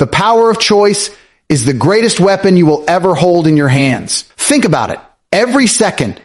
The power of choice is the greatest weapon you will ever hold in your hands. Think about it. Every second,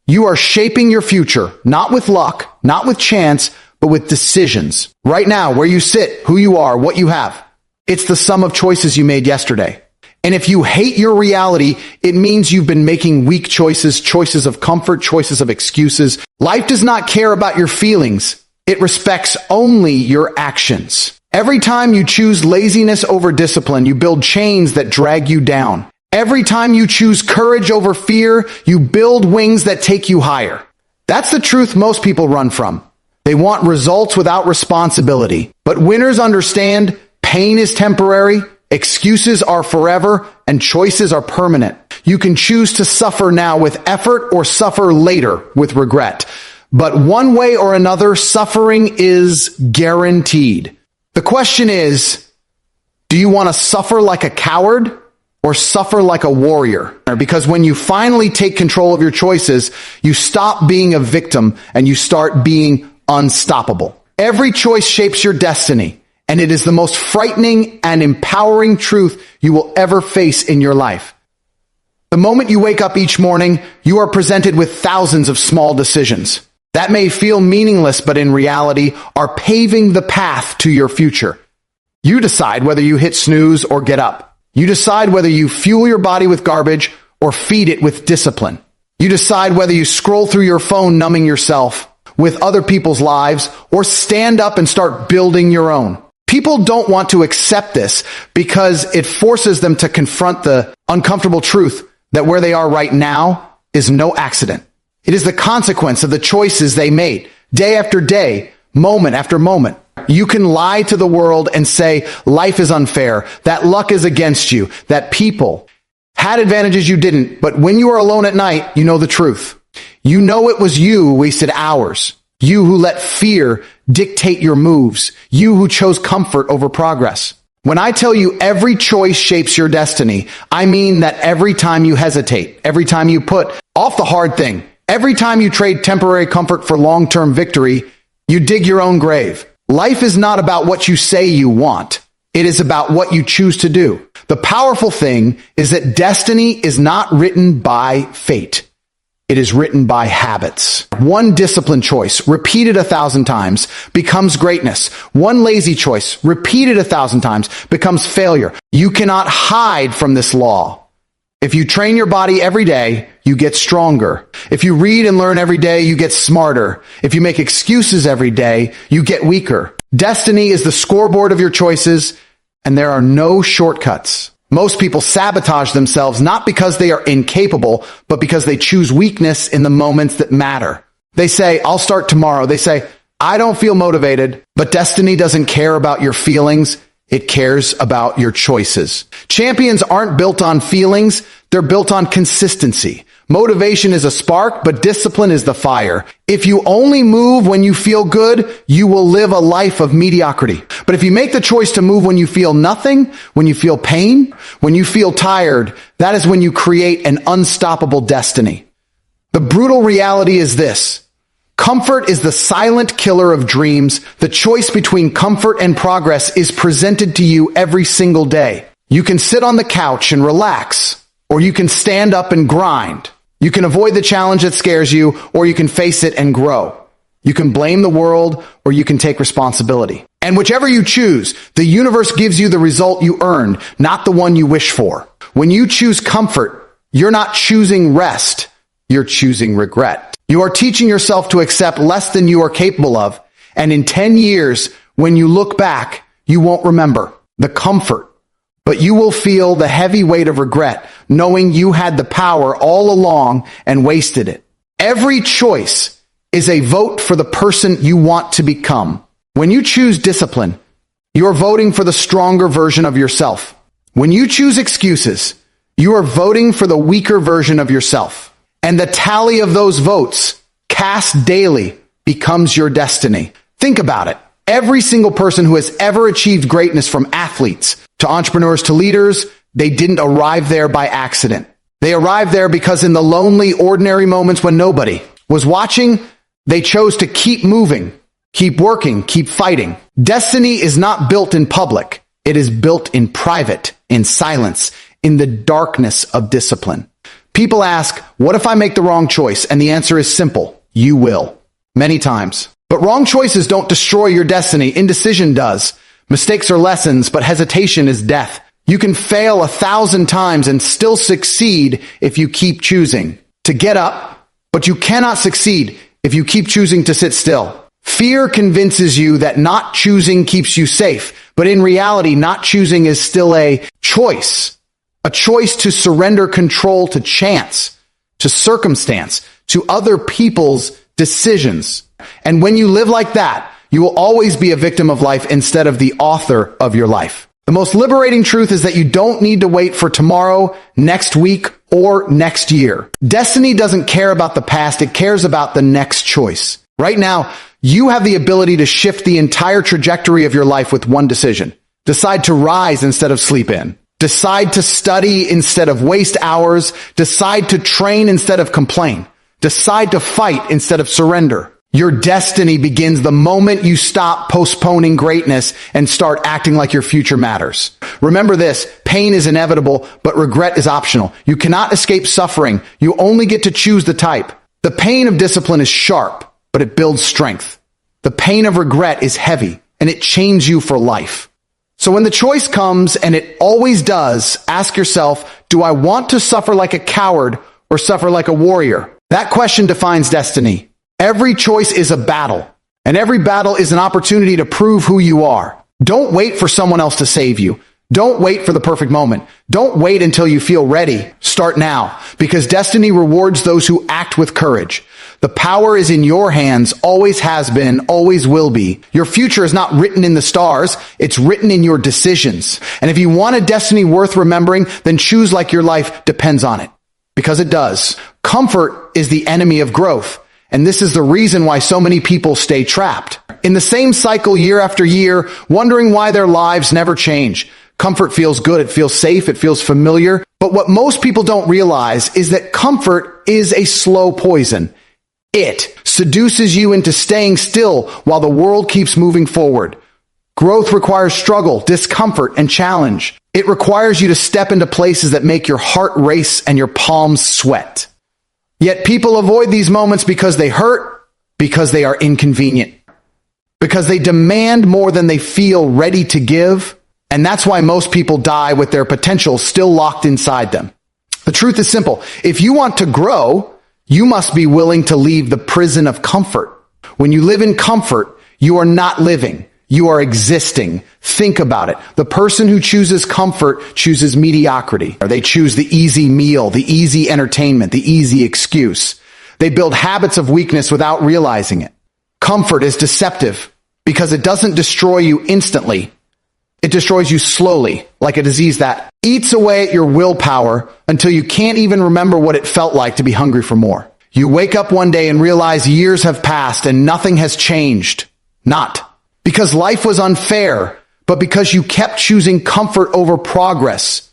you are shaping your future, not with luck, not with chance, but with decisions. Right now, where you sit, who you are, what you have. It's the sum of choices you made yesterday. And if you hate your reality, it means you've been making weak choices, choices of comfort, choices of excuses. Life does not care about your feelings. It respects only your actions. Every time you choose laziness over discipline, you build chains that drag you down. Every time you choose courage over fear, you build wings that take you higher. That's the truth most people run from. They want results without responsibility. But winners understand pain is temporary, excuses are forever, and choices are permanent. You can choose to suffer now with effort or suffer later with regret. But one way or another, suffering is guaranteed. The question is, do you want to suffer like a coward or suffer like a warrior? Because when you finally take control of your choices, you stop being a victim and you start being unstoppable. Every choice shapes your destiny, and it is the most frightening and empowering truth you will ever face in your life. The moment you wake up each morning, you are presented with thousands of small decisions that may feel meaningless, but in reality are paving the path to your future. You decide whether you hit snooze or get up. You decide whether you fuel your body with garbage or feed it with discipline. You decide whether you scroll through your phone numbing yourself with other people's lives or stand up and start building your own. People don't want to accept this because it forces them to confront the uncomfortable truth that where they are right now is no accident. It is the consequence of the choices they made, day after day, moment after moment. You can lie to the world and say life is unfair, that luck is against you, that people had advantages you didn't, but when you are alone at night, you know the truth. You know it was you who wasted hours, you who let fear dictate your moves, you who chose comfort over progress. When I tell you every choice shapes your destiny, I mean that every time you hesitate, every time you put off the hard thing, every time you trade temporary comfort for long-term victory, you dig your own grave. Life is not about what you say you want. It is about what you choose to do. The powerful thing is that destiny is not written by fate. It is written by habits. One disciplined choice, repeated 1,000 times, becomes greatness. One lazy choice, repeated 1,000 times, becomes failure. You cannot hide from this law. If you train your body every day, you get stronger. If you read and learn every day, you get smarter. If you make excuses every day, you get weaker. Destiny is the scoreboard of your choices, and there are no shortcuts. Most people sabotage themselves not because they are incapable, but because they choose weakness in the moments that matter. They say, I'll start tomorrow. They say, I don't feel motivated, but destiny doesn't care about your feelings. It cares about your choices. Champions aren't built on feelings. They're built on consistency. Motivation is a spark, but discipline is the fire. If you only move when you feel good, you will live a life of mediocrity. But if you make the choice to move when you feel nothing, when you feel pain, when you feel tired, that is when you create an unstoppable destiny. The brutal reality is this. Comfort is the silent killer of dreams. The choice between comfort and progress is presented to you every single day. You can sit on the couch and relax, or you can stand up and grind. You can avoid the challenge that scares you, or you can face it and grow. You can blame the world, or you can take responsibility. And whichever you choose, the universe gives you the result you earned, not the one you wish for. When you choose comfort, you're not choosing rest, you're choosing regret. You are teaching yourself to accept less than you are capable of, and in 10 years, when you look back, you won't remember the comfort, but you will feel the heavy weight of regret, knowing you had the power all along and wasted it. Every choice is a vote for the person you want to become. When you choose discipline, you are voting for the stronger version of yourself. When you choose excuses, you are voting for the weaker version of yourself. And the tally of those votes cast daily becomes your destiny. Think about it. Every single person who has ever achieved greatness, from athletes to entrepreneurs to leaders, they didn't arrive there by accident. They arrived there because in the lonely, ordinary moments when nobody was watching, they chose to keep moving, keep working, keep fighting. Destiny is not built in public. It is built in private, in silence, in the darkness of discipline. People ask, what if I make the wrong choice? And the answer is simple. You will. Many times. But wrong choices don't destroy your destiny. Indecision does. Mistakes are lessons, but hesitation is death. You can fail 1,000 times and still succeed if you keep choosing to get up, but you cannot succeed if you keep choosing to sit still. Fear convinces you that not choosing keeps you safe, but in reality, not choosing is still a choice to surrender control to chance, to circumstance, to other people's decisions. And when you live like that, you will always be a victim of life instead of the author of your life. The most liberating truth is that you don't need to wait for tomorrow, next week, or next year. Destiny doesn't care about the past, it cares about the next choice. Right now, you have the ability to shift the entire trajectory of your life with one decision. Decide to rise instead of sleep in. Decide to study instead of waste hours. Decide to train instead of complain. Decide to fight instead of surrender. Your destiny begins the moment you stop postponing greatness and start acting like your future matters. Remember this, pain is inevitable, but regret is optional. You cannot escape suffering. You only get to choose the type. The pain of discipline is sharp, but it builds strength. The pain of regret is heavy, and it chains you for life. So when the choice comes, and it always does, ask yourself, do I want to suffer like a coward or suffer like a warrior? That question defines destiny. Every choice is a battle, and every battle is an opportunity to prove who you are. Don't wait for someone else to save you. Don't wait for the perfect moment. Don't wait until you feel ready. Start now, because destiny rewards those who act with courage. The power is in your hands, always has been, always will be. Your future is not written in the stars, it's written in your decisions. And if you want a destiny worth remembering, then choose like your life depends on it. Because it does. Comfort is the enemy of growth. And this is the reason why so many people stay trapped in the same cycle year after year, wondering why their lives never change. Comfort feels good. It feels safe. It feels familiar. But what most people don't realize is that comfort is a slow poison. It seduces you into staying still while the world keeps moving forward. Growth requires struggle, discomfort, and challenge. It requires you to step into places that make your heart race and your palms sweat. Yet people avoid these moments because they hurt, because they are inconvenient, because they demand more than they feel ready to give. And that's why most people die with their potential still locked inside them. The truth is simple. If you want to grow, you must be willing to leave the prison of comfort. When you live in comfort, you are not living. You are existing. Think about it. The person who chooses comfort chooses mediocrity. Or they choose the easy meal, the easy entertainment, the easy excuse. They build habits of weakness without realizing it. Comfort is deceptive because it doesn't destroy you instantly. It destroys you slowly, like a disease that eats away at your willpower until you can't even remember what it felt like to be hungry for more. You wake up one day and realize years have passed and nothing has changed. Not because life was unfair, but because you kept choosing comfort over progress.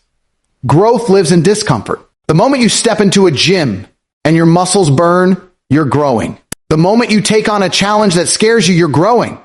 Growth lives in discomfort. The moment you step into a gym and your muscles burn, you're growing. The moment you take on a challenge that scares you, you're growing.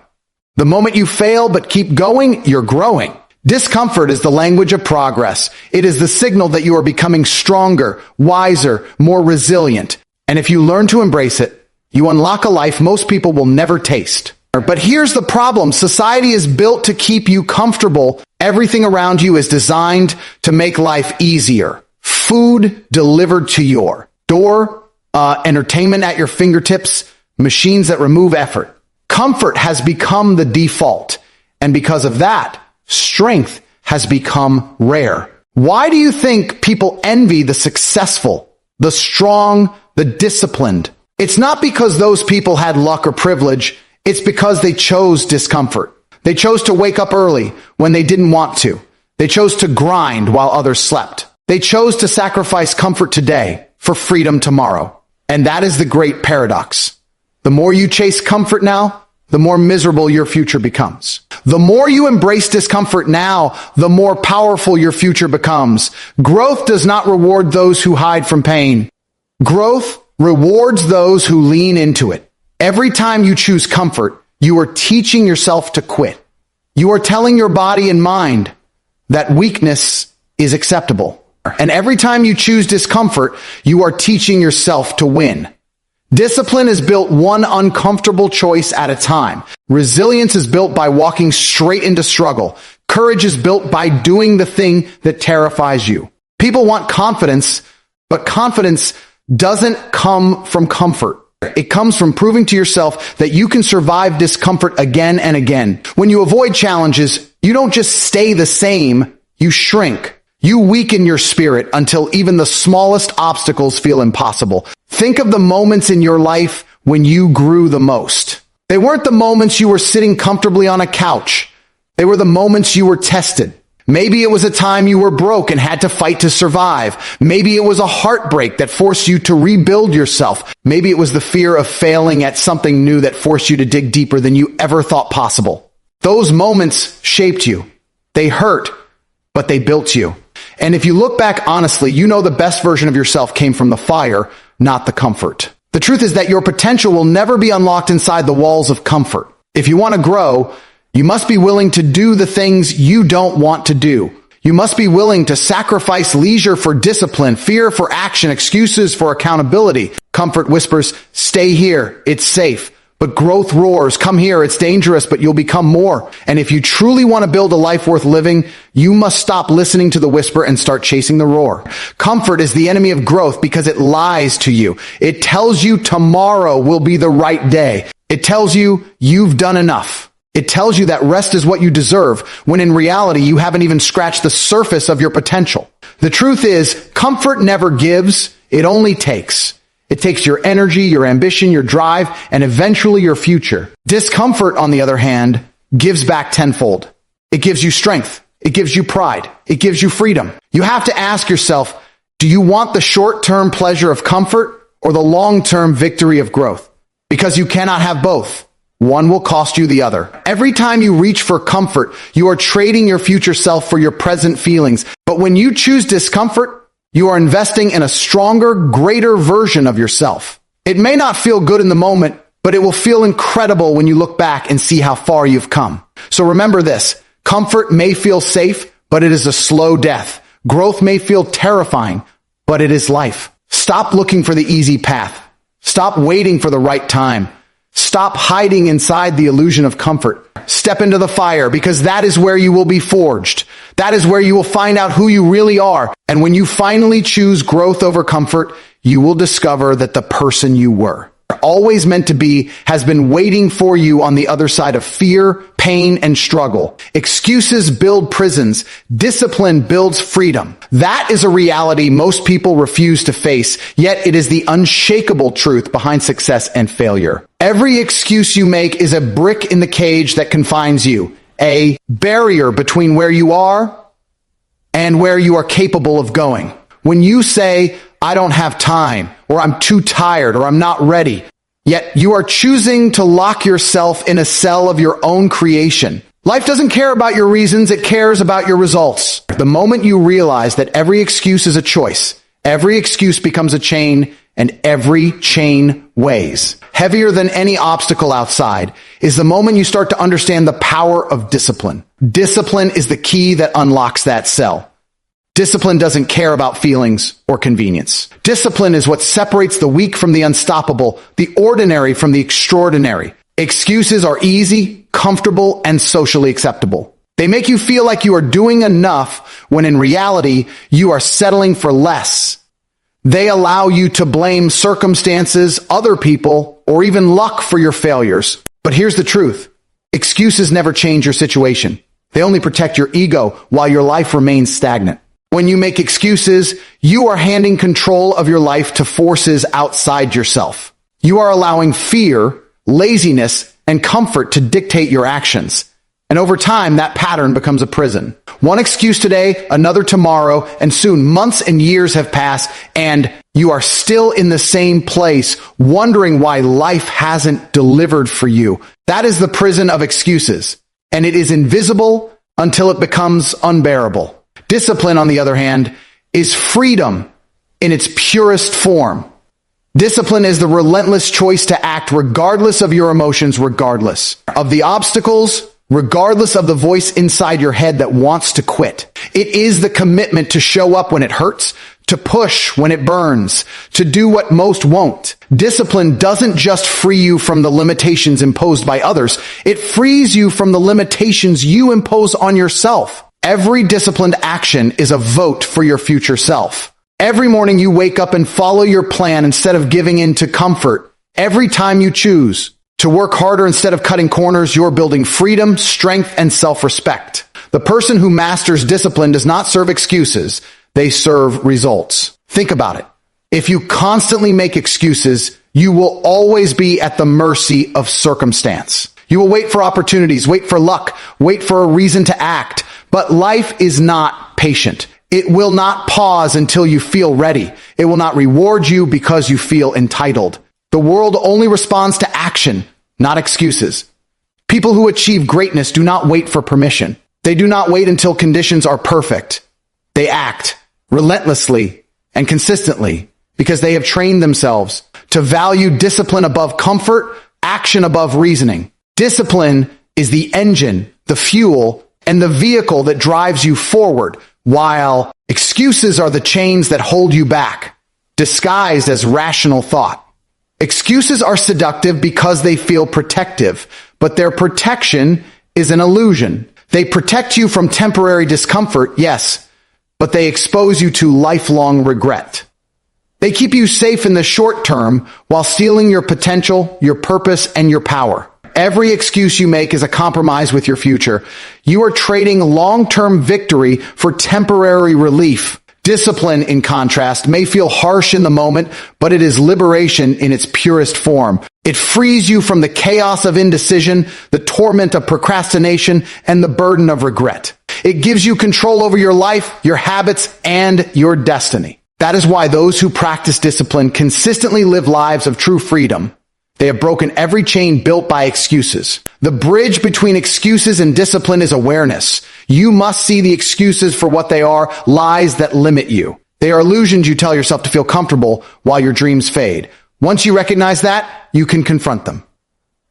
The moment you fail but keep going, you're growing. Discomfort is the language of progress. It is the signal that you are becoming stronger, wiser, more resilient. And if you learn to embrace it, you unlock a life most people will never taste. But here's the problem. Society is built to keep you comfortable. Everything around you is designed to make life easier. Food delivered to your door, entertainment at your fingertips, machines that remove effort. Comfort has become the default. And because of that, strength has become rare. Why do you think people envy the successful, the strong, the disciplined? It's not because those people had luck or privilege. It's because they chose discomfort. They chose to wake up early when they didn't want to. They chose to grind while others slept. They chose to sacrifice comfort today for freedom tomorrow. And that is the great paradox. The more you chase comfort now, the more miserable your future becomes. The more you embrace discomfort now, the more powerful your future becomes. Growth does not reward those who hide from pain. Growth rewards those who lean into it. Every time you choose comfort, you are teaching yourself to quit. You are telling your body and mind, that weakness is acceptable. And every time you choose discomfort, you are teaching yourself to win. Discipline is built one uncomfortable choice at a time. Resilience is built by walking straight into struggle. Courage is built by doing the thing that terrifies you. People want confidence, but confidence doesn't come from comfort. It comes from proving to yourself that you can survive discomfort again and again. When you avoid challenges, you don't just stay the same, you shrink. You weaken your spirit until even the smallest obstacles feel impossible. Think of the moments in your life when you grew the most. They weren't the moments you were sitting comfortably on a couch. They were the moments you were tested. Maybe it was a time you were broke and had to fight to survive. Maybe it was a heartbreak that forced you to rebuild yourself. Maybe it was the fear of failing at something new that forced you to dig deeper than you ever thought possible. Those moments shaped you. They hurt, but they built you. And if you look back honestly, you know the best version of yourself came from the fire, not the comfort. The truth is that your potential will never be unlocked inside the walls of comfort. If you want to grow, you must be willing to do the things you don't want to do. You must be willing to sacrifice leisure for discipline, fear for action, excuses for accountability. Comfort whispers, stay here, it's safe. But growth roars, come here, it's dangerous, but you'll become more. And if you truly want to build a life worth living, you must stop listening to the whisper and start chasing the roar. Comfort is the enemy of growth because it lies to you. It tells you tomorrow will be the right day. It tells you you've done enough. It tells you that rest is what you deserve, when in reality, you haven't even scratched the surface of your potential. The truth is, comfort never gives, it only takes. It takes your energy, your ambition, your drive, and eventually your future. Discomfort, on the other hand, gives back tenfold. It gives you strength. It gives you pride. It gives you freedom. You have to ask yourself, do you want the short-term pleasure of comfort or the long-term victory of growth? Because you cannot have both. One will cost you the other. Every time you reach for comfort, you are trading your future self for your present feelings. But when you choose discomfort, you are investing in a stronger, greater version of yourself. It may not feel good in the moment, but it will feel incredible when you look back and see how far you've come. So remember this, comfort may feel safe, but it is a slow death. Growth may feel terrifying, but it is life. Stop looking for the easy path. Stop waiting for the right time. Stop hiding inside the illusion of comfort. Step into the fire, because that is where you will be forged. That is where you will find out who you really are. And when you finally choose growth over comfort, you will discover that the person you were, always meant to be, has been waiting for you on the other side of fear, pain, and struggle. Excuses build prisons. Discipline builds freedom. That is a reality most people refuse to face, yet it is the unshakable truth behind success and failure. Every excuse you make is a brick in the cage that confines you, a barrier between where you are and where you are capable of going. When you say, I don't have time, or I'm too tired, or I'm not ready, yet you are choosing to lock yourself in a cell of your own creation. Life doesn't care about your reasons, it cares about your results. The moment you realize that every excuse is a choice, every excuse becomes a chain, and every chain weighs heavier than any obstacle outside, is the moment you start to understand the power of discipline. Discipline is the key that unlocks that cell. Discipline doesn't care about feelings or convenience. Discipline is what separates the weak from the unstoppable, the ordinary from the extraordinary. Excuses are easy, comfortable, and socially acceptable. They make you feel like you are doing enough when in reality, you are settling for less. They allow you to blame circumstances, other people, or even luck for your failures. But here's the truth. Excuses never change your situation. They only protect your ego while your life remains stagnant. When you make excuses, you are handing control of your life to forces outside yourself. You are allowing fear, laziness, and comfort to dictate your actions. And over time, that pattern becomes a prison. One excuse today, another tomorrow, and soon months and years have passed, and you are still in the same place, wondering why life hasn't delivered for you. That is the prison of excuses, and it is invisible until it becomes unbearable. Discipline, on the other hand, is freedom in its purest form. Discipline is the relentless choice to act regardless of your emotions, regardless of the obstacles regardless of the voice inside your head that wants to quit. It is the commitment to show up when it hurts, to push when it burns, to do what most won't. Discipline doesn't just free you from the limitations imposed by others. It frees you from the limitations you impose on yourself. Every disciplined action is a vote for your future self. Every morning you wake up and follow your plan instead of giving in to comfort. Every time you choose to work harder instead of cutting corners, you're building freedom, strength, and self-respect. The person who masters discipline does not serve excuses. They serve results. Think about it. If you constantly make excuses, you will always be at the mercy of circumstance. You will wait for opportunities, wait for luck, wait for a reason to act. But life is not patient. It will not pause until you feel ready. It will not reward you because you feel entitled. The world only responds to action, not excuses. People who achieve greatness do not wait for permission. They do not wait until conditions are perfect. They act relentlessly and consistently because they have trained themselves to value discipline above comfort, action above reasoning. Discipline is the engine, the fuel, and the vehicle that drives you forward, while excuses are the chains that hold you back, disguised as rational thought. Excuses are seductive because they feel protective, but their protection is an illusion. They protect you from temporary discomfort, yes, but they expose you to lifelong regret. They keep you safe in the short term while stealing your potential, your purpose, and your power. Every excuse you make is a compromise with your future. You are trading long-term victory for temporary relief. Discipline, in contrast, may feel harsh in the moment, but it is liberation in its purest form. It frees you from the chaos of indecision, the torment of procrastination, and the burden of regret. It gives you control over your life, your habits, and your destiny. That is why those who practice discipline consistently live lives of true freedom. They have broken every chain built by excuses. The bridge between excuses and discipline is awareness. You must see the excuses for what they are, lies that limit you. They are illusions you tell yourself to feel comfortable while your dreams fade. Once you recognize that, you can confront them.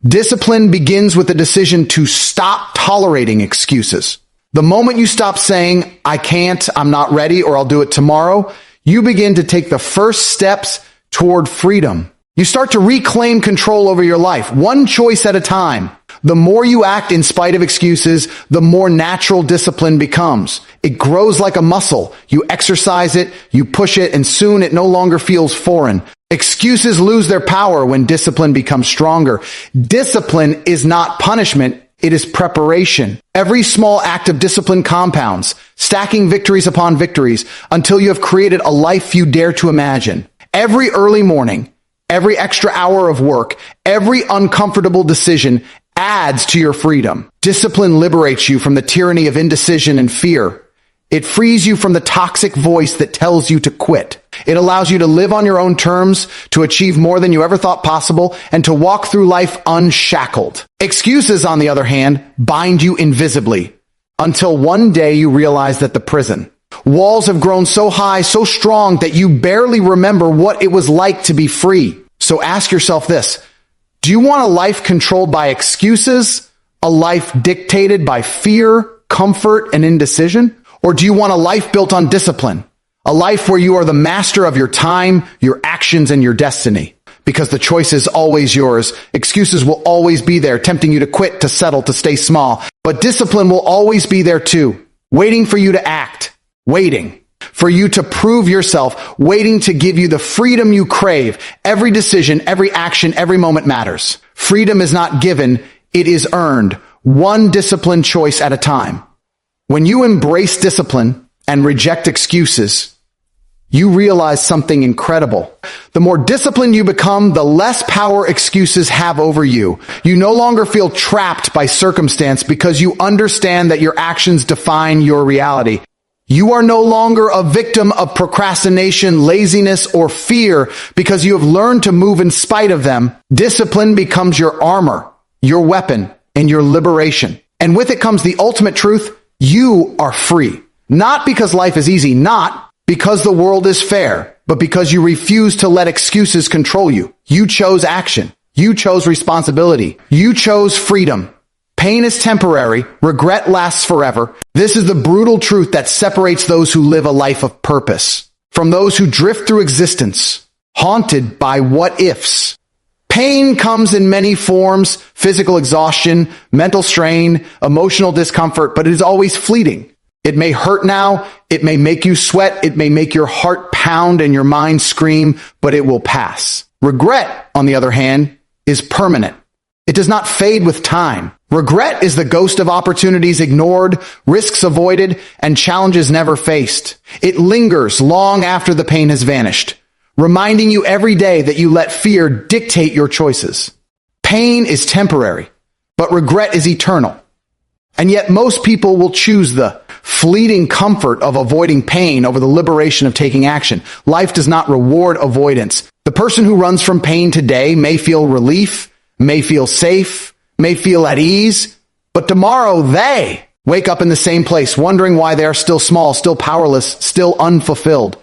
Discipline begins with the decision to stop tolerating excuses. The moment you stop saying, I can't, I'm not ready, or I'll do it tomorrow, you begin to take the first steps toward freedom. You start to reclaim control over your life, one choice at a time. The more you act in spite of excuses, the more natural discipline becomes. It grows like a muscle. You exercise it, you push it, and soon it no longer feels foreign. Excuses lose their power when discipline becomes stronger. Discipline is not punishment. It is preparation. Every small act of discipline compounds, stacking victories upon victories until you have created a life you dare to imagine. Every early morning, every extra hour of work, every uncomfortable decision adds to your freedom. Discipline liberates you from the tyranny of indecision and fear. It frees you from the toxic voice that tells you to quit. It allows you to live on your own terms, to achieve more than you ever thought possible, and to walk through life unshackled. Excuses, on the other hand, bind you invisibly until one day you realize that the prison walls have grown so high, so strong that you barely remember what it was like to be free. So ask yourself this: do you want a life controlled by excuses, a life dictated by fear, comfort, and indecision? Or do you want a life built on discipline, a life where you are the master of your time, your actions, and your destiny? Because the choice is always yours. Excuses will always be there, tempting you to quit, to settle, to stay small. But discipline will always be there too, waiting for you to act, waiting for you to prove yourself, waiting to give you the freedom you crave. Every decision, every action, every moment matters. Freedom is not given, it is earned, one disciplined choice at a time. When you embrace discipline and reject excuses, you realize something incredible. The more disciplined you become, the less power excuses have over you. You no longer feel trapped by circumstance because you understand that your actions define your reality. You are no longer a victim of procrastination, laziness, or fear because you have learned to move in spite of them. Discipline becomes your armor, your weapon, and your liberation. And with it comes the ultimate truth: you are free. Not because life is easy, not because the world is fair, but because you refuse to let excuses control you. You chose action. You chose responsibility. You chose freedom. Pain is temporary. Regret lasts forever. This is the brutal truth that separates those who live a life of purpose from those who drift through existence, haunted by what-ifs. Pain comes in many forms: physical exhaustion, mental strain, emotional discomfort, but it is always fleeting. It may hurt now, it may make you sweat, it may make your heart pound and your mind scream, but it will pass. Regret, on the other hand, is permanent. It does not fade with time. Regret is the ghost of opportunities ignored, risks avoided, and challenges never faced. It lingers long after the pain has vanished, reminding you every day that you let fear dictate your choices. Pain is temporary, but regret is eternal. And yet most people will choose the fleeting comfort of avoiding pain over the liberation of taking action. Life does not reward avoidance. The person who runs from pain today may feel relief, may feel safe, may feel at ease, but tomorrow they wake up in the same place, wondering why they are still small, still powerless, still unfulfilled.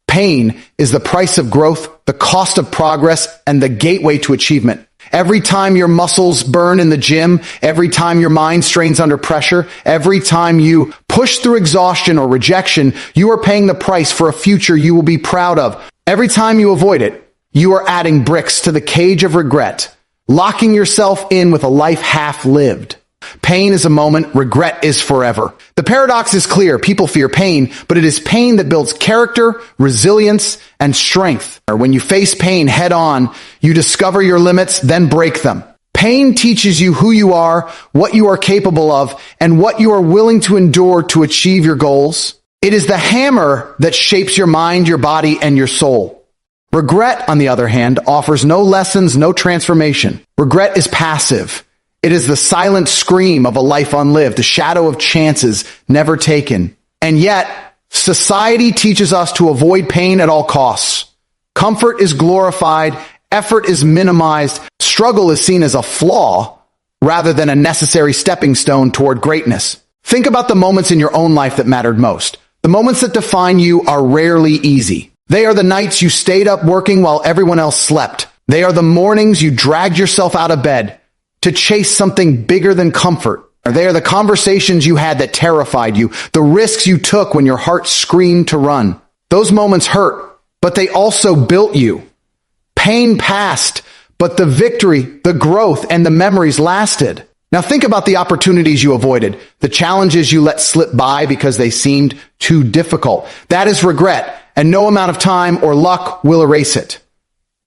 Pain is the price of growth, the cost of progress, and the gateway to achievement. Every time your muscles burn in the gym, every time your mind strains under pressure, every time you push through exhaustion or rejection, you are paying the price for a future you will be proud of. Every time you avoid it, you are adding bricks to the cage of regret, locking yourself in with a life half lived. Pain is a moment, regret is forever. The paradox is clear. People fear pain, but it is pain that builds character, resilience, and strength. When you face pain head on, you discover your limits, then break them. Pain teaches you who you are, what you are capable of, and what you are willing to endure to achieve your goals. It is the hammer that shapes your mind, your body, and your soul. Regret, on the other hand, offers no lessons, no transformation. Regret is passive. It is the silent scream of a life unlived, the shadow of chances never taken. And yet, society teaches us to avoid pain at all costs. Comfort is glorified, effort is minimized, struggle is seen as a flaw rather than a necessary stepping stone toward greatness. Think about the moments in your own life that mattered most. The moments that define you are rarely easy. They are the nights you stayed up working while everyone else slept. They are the mornings you dragged yourself out of bed to chase something bigger than comfort. They are the conversations you had that terrified you, the risks you took when your heart screamed to run. Those moments hurt, but they also built you. Pain passed, but the victory, the growth, and the memories lasted. Now think about the opportunities you avoided, the challenges you let slip by because they seemed too difficult. That is regret, and no amount of time or luck will erase it.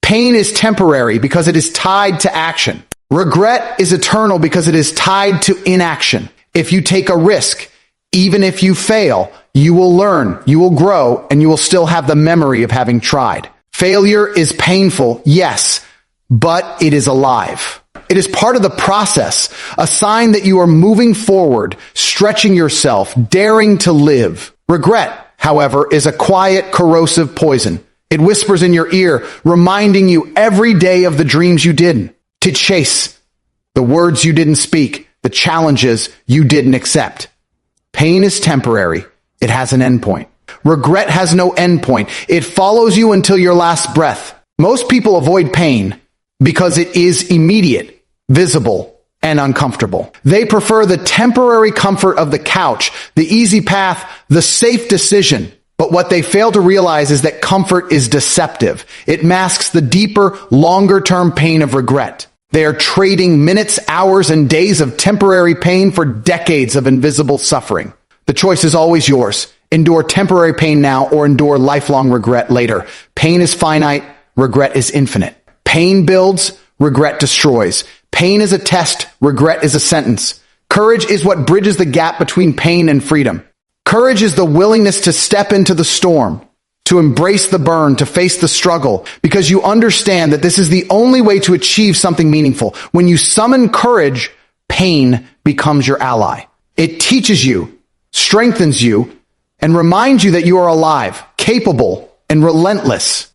Pain is temporary because it is tied to action. Regret is eternal because it is tied to inaction. If you take a risk, even if you fail, you will learn, you will grow, and you will still have the memory of having tried. Failure is painful, yes, but it is alive. It is part of the process, a sign that you are moving forward, stretching yourself, daring to live. Regret, however, is a quiet, corrosive poison. It whispers in your ear, reminding you every day of the dreams you didn't to chase, the words you didn't speak, the challenges you didn't accept. Pain is temporary. It has an endpoint. Regret has no endpoint. It follows you until your last breath. Most people avoid pain because it is immediate, visible, and uncomfortable. They prefer the temporary comfort of the couch, the easy path, the safe decision. But what they fail to realize is that comfort is deceptive. It masks the deeper, longer-term pain of regret. They are trading minutes, hours, and days of temporary pain for decades of invisible suffering. The choice is always yours. Endure temporary pain now or endure lifelong regret later. Pain is finite. Regret is infinite. Pain builds. Regret destroys. Pain is a test. Regret is a sentence. Courage is what bridges the gap between pain and freedom. Courage is the willingness to step into the storm, to embrace the burn, to face the struggle, because you understand that this is the only way to achieve something meaningful. When you summon courage, pain becomes your ally. It teaches you, strengthens you, and reminds you that you are alive, capable, and relentless.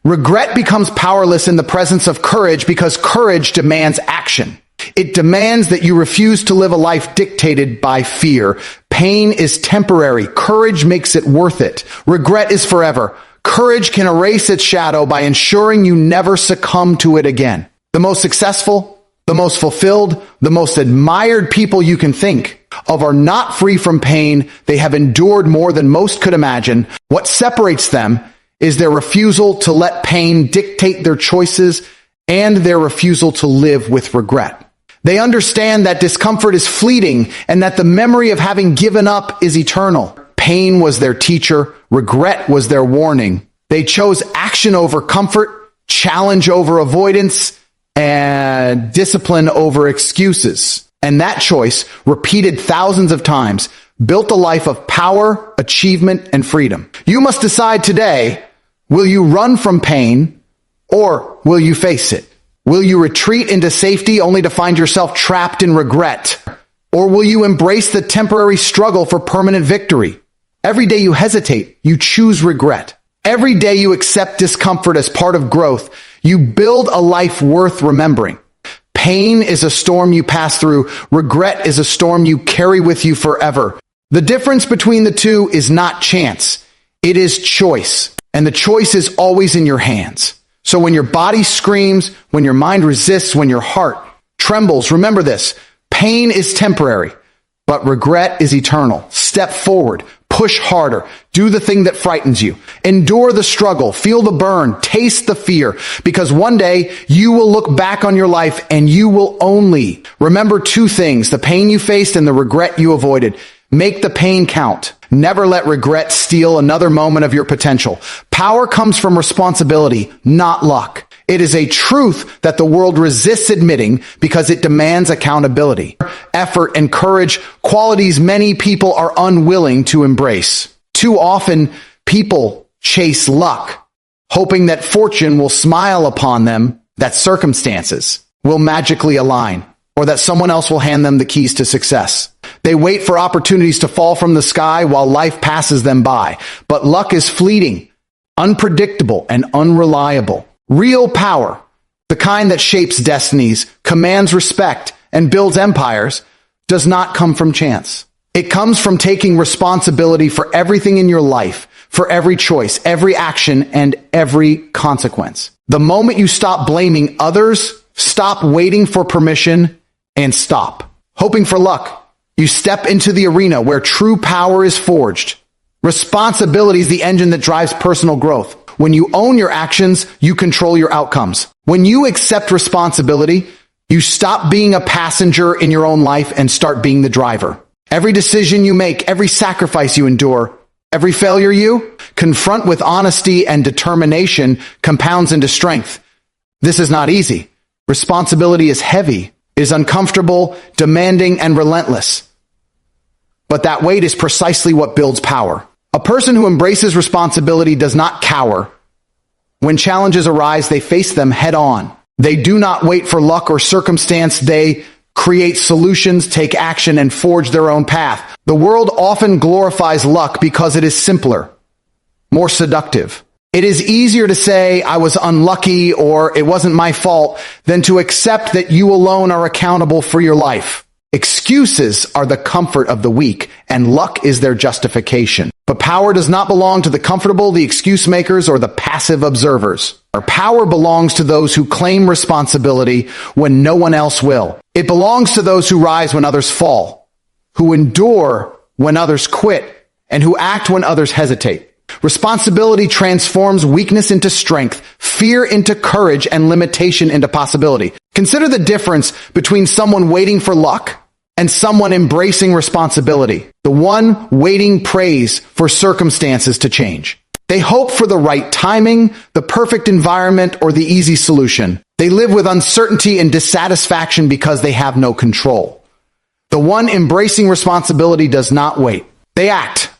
Regret becomes powerless in the presence of courage because courage demands action. It demands that you refuse to live a life dictated by fear. Pain is temporary. Courage makes it worth it. Regret is forever. Courage can erase its shadow by ensuring you never succumb to it again. The most successful, The most fulfilled, the most admired people you can think of are not free from pain. They have endured more than most could imagine. What separates them is their refusal to let pain dictate their choices and their refusal to live with regret. They understand that discomfort is fleeting and that the memory of having given up is eternal. Pain was their teacher. Regret was their warning. They chose action over comfort, challenge over avoidance, and discipline over excuses. And that choice, repeated thousands of times, built a life of power, achievement, and freedom. You must decide today, will you run from pain or will you face it? Will you retreat into safety only to find yourself trapped in regret? Or will you embrace the temporary struggle for permanent victory? Every day you hesitate, you choose regret. Every day you accept discomfort as part of growth, you build a life worth remembering. Pain is a storm you pass through. Regret is a storm you carry with you forever. The difference between the two is not chance. It is choice. And the choice is always in your hands. So when your body screams, when your mind resists, when your heart trembles, remember this: pain is temporary, but regret is eternal. Step forward. Push harder. Do the thing that frightens you. Endure the struggle. Feel the burn. Taste the fear. Because one day you will look back on your life and you will only remember two things: the pain you faced and the regret you avoided. Make the pain count. Never let regret steal another moment of your potential. Power comes from responsibility, not luck. It is a truth that the world resists admitting because it demands accountability, effort, and courage, qualities many people are unwilling to embrace. Too often, people chase luck, hoping that fortune will smile upon them, that circumstances will magically align, or that someone else will hand them the keys to success. They wait for opportunities to fall from the sky while life passes them by. But luck is fleeting, unpredictable, and unreliable. Real power, the kind that shapes destinies, commands respect, and builds empires, does not come from chance. It comes from taking responsibility for everything in your life, for every choice, every action, and every consequence. The moment you stop blaming others, stop waiting for permission, and stop hoping for luck, you step into the arena where true power is forged. Responsibility is the engine that drives personal growth. When you own your actions, you control your outcomes. When you accept responsibility, you stop being a passenger in your own life and start being the driver. Every decision you make, every sacrifice you endure, every failure you confront with honesty and determination compounds into strength. This is not easy. Responsibility is heavy, is uncomfortable, demanding, and relentless. But that weight is precisely what builds power. A person who embraces responsibility does not cower. When challenges arise, they face them head on. They do not wait for luck or circumstance. They create solutions, take action, and forge their own path. The world often glorifies luck because it is simpler, more seductive. It is easier to say, I was unlucky or it wasn't my fault, than to accept that you alone are accountable for your life. Excuses are the comfort of the weak, and luck is their justification. But power does not belong to the comfortable, the excuse makers, or the passive observers. Our power belongs to those who claim responsibility when no one else will. It belongs to those who rise when others fall, who endure when others quit, and who act when others hesitate. Responsibility transforms weakness into strength, fear into courage, and limitation into possibility. Consider the difference between someone waiting for luck and someone embracing responsibility. The one waiting prays for circumstances to change. They hope for the right timing, the perfect environment, or the easy solution. They live with uncertainty and dissatisfaction because they have no control. The one embracing responsibility does not wait. They act.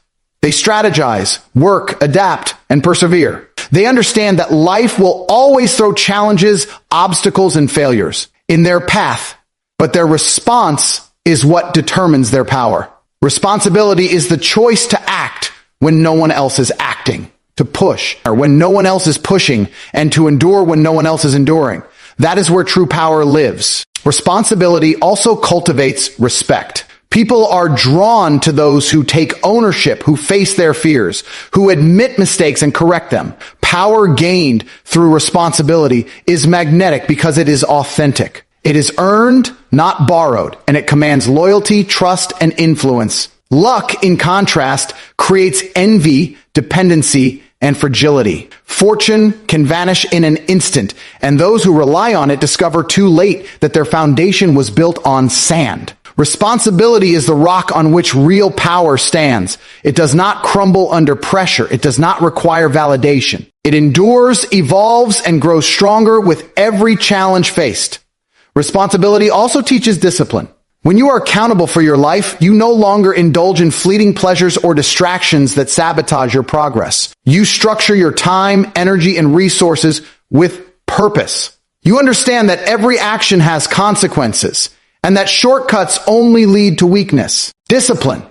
They strategize, work, adapt, and persevere. They understand that life will always throw challenges, obstacles, and failures in their path, but their response is what determines their power. Responsibility is the choice to act when no one else is acting, to push or when no one else is pushing, and to endure when no one else is enduring. That is where true power lives. Responsibility also cultivates respect. People are drawn to those who take ownership, who face their fears, who admit mistakes and correct them. Power gained through responsibility is magnetic because it is authentic. It is earned, not borrowed, and it commands loyalty, trust, and influence. Luck, in contrast, creates envy, dependency, and fragility. Fortune can vanish in an instant, and those who rely on it discover too late that their foundation was built on sand. Responsibility is the rock on which real power stands. It does not crumble under pressure. It does not require validation. It endures, evolves, and grows stronger with every challenge faced. Responsibility also teaches discipline. When you are accountable for your life, you no longer indulge in fleeting pleasures or distractions that sabotage your progress. You structure your time, energy, and resources with purpose. You understand that every action has consequences, and that shortcuts only lead to weakness. Discipline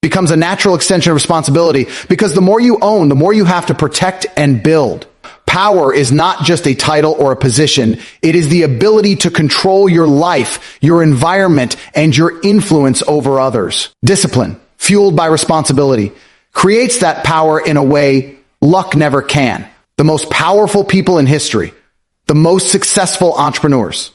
becomes a natural extension of responsibility because the more you own, the more you have to protect and build. Power is not just a title or a position. It is the ability to control your life, your environment, and your influence over others. Discipline, fueled by responsibility, creates that power in a way luck never can. The most powerful people in history, the most successful entrepreneurs,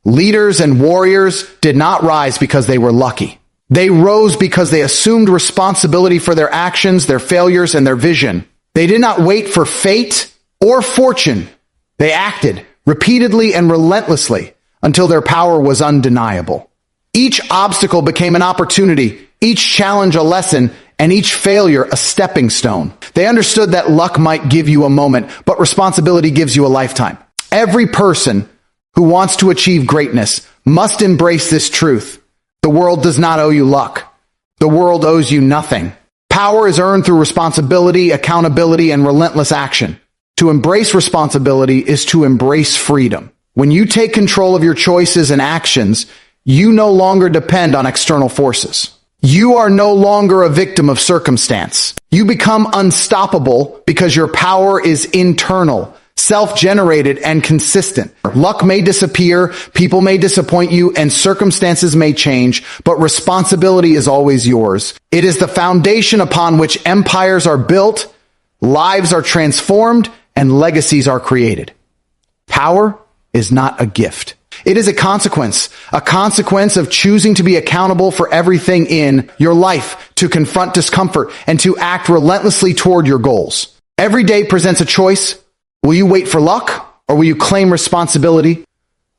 leaders and warriors did not rise because they were lucky. They rose because they assumed responsibility for their actions, their failures, and their vision. They did not wait for fate or fortune. They acted repeatedly and relentlessly until their power was undeniable. Each obstacle became an opportunity, each challenge a lesson, and each failure a stepping stone. They understood that luck might give you a moment, but responsibility gives you a lifetime. Every person who wants to achieve greatness must embrace this truth. The world does not owe you luck. The world owes you nothing. Power is earned through responsibility, accountability, and relentless action. To embrace responsibility is to embrace freedom. When you take control of your choices and actions, you no longer depend on external forces. You are no longer a victim of circumstance. You become unstoppable because your power is internal, self-generated, and consistent. Luck may disappear, people may disappoint you, and circumstances may change, but responsibility is always yours. It is the foundation upon which empires are built, lives are transformed, and legacies are created. Power is not a gift. It is a consequence of choosing to be accountable for everything in your life, to confront discomfort, and to act relentlessly toward your goals. Every day presents a choice. Will you wait for luck, or will you claim responsibility?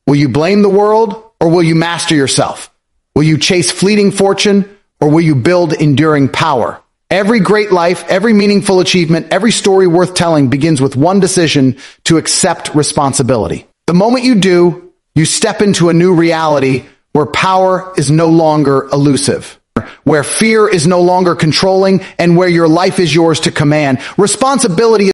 Will you blame the world, or will you master yourself? Will you chase fleeting fortune, or will you build enduring power? Every great life, every meaningful achievement, every story worth telling begins with one decision: to accept responsibility. The moment you do, you step into a new reality where power is no longer elusive, where fear is no longer controlling, and where your life is yours to command. Responsibility